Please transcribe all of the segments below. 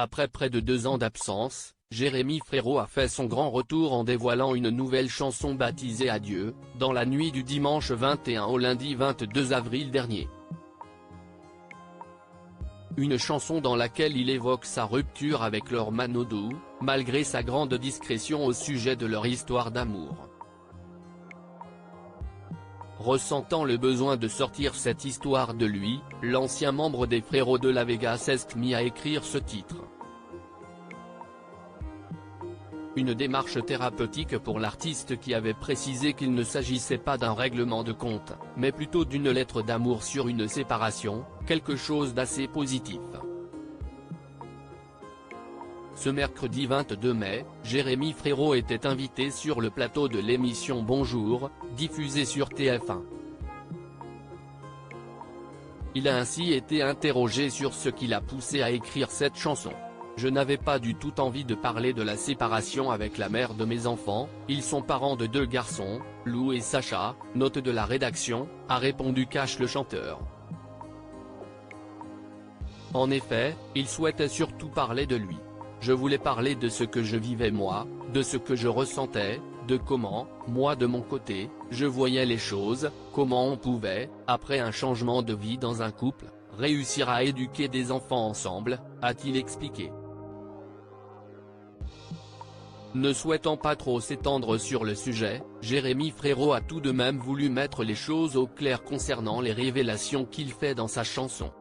Après près de 2 ans d'absence, Jérémy Frérot a fait son grand retour en dévoilant une nouvelle chanson baptisée Adieu, dans la nuit du dimanche 21 au lundi 22 avril dernier. Une chanson dans laquelle il évoque sa rupture avec Laure Manodou, malgré sa grande discrétion au sujet de leur histoire d'amour. Ressentant le besoin de sortir cette histoire de lui, l'ancien membre des Frérots de la Vega s'est mis à écrire ce titre. Une démarche thérapeutique pour l'artiste qui avait précisé qu'il ne s'agissait pas d'un règlement de compte, mais plutôt d'une lettre d'amour sur une séparation, quelque chose d'assez positif. Ce mercredi 22 mai, Jérémy Frérot était invité sur le plateau de l'émission Bonjour, diffusée sur TF1. Il a ainsi été interrogé sur ce qui l'a poussé à écrire cette chanson. Je n'avais pas du tout envie de parler de la séparation avec la mère de mes enfants, ils sont parents de 2 garçons, Lou et Sacha, note de la rédaction, a répondu Cash le chanteur. En effet, il souhaitait surtout parler de lui. Je voulais parler de ce que je vivais moi, de ce que je ressentais, de comment, moi de mon côté, je voyais les choses, comment on pouvait, après un changement de vie dans un couple, réussir à éduquer des enfants ensemble, a-t-il expliqué. Ne souhaitant pas trop s'étendre sur le sujet, Jérémy Frérot a tout de même voulu mettre les choses au clair concernant les révélations qu'il fait dans sa chanson.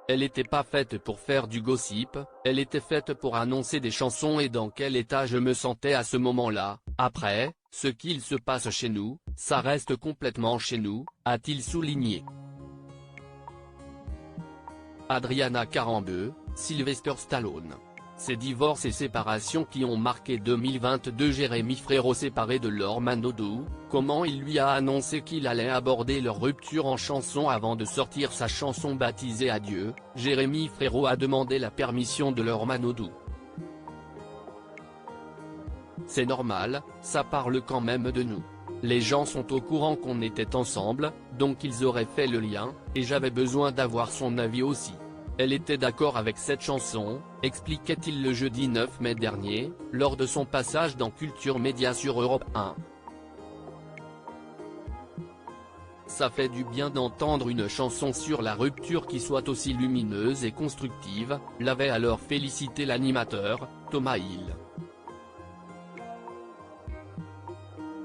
Elle n'était pas faite pour faire du gossip, elle était faite pour annoncer des chansons et dans quel état je me sentais à ce moment-là. Après, ce qu'il se passe chez nous, ça reste complètement chez nous, a-t-il souligné. Adriana Carambeu, Sylvester Stallone. Ces divorces et séparations qui ont marqué 2022. Jérémy Frérot séparé de Laure Manodou, comment il lui a annoncé qu'il allait aborder leur rupture en chanson avant de sortir sa chanson baptisée Adieu, Jérémy Frérot a demandé la permission de Laure Manodou. C'est normal, ça parle quand même de nous. Les gens sont au courant qu'on était ensemble, donc ils auraient fait le lien, et j'avais besoin d'avoir son avis aussi. Elle était d'accord avec cette chanson, expliquait-il le jeudi 9 mai dernier, lors de son passage dans Culture Média sur Europe 1. Ça fait du bien d'entendre une chanson sur la rupture qui soit aussi lumineuse et constructive, l'avait alors félicité l'animateur, Thomas Hill.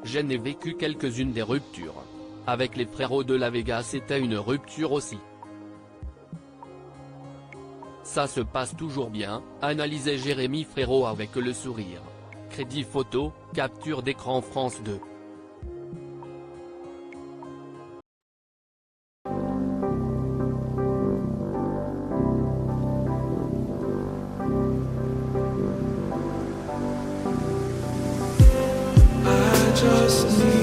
J'en ai vécu quelques-unes des ruptures. Avec les Frérots de la Vega c'était une rupture aussi. Ça se passe toujours bien, analysait Jérémy Frérot avec le sourire. Crédit photo, capture d'écran France 2. I just need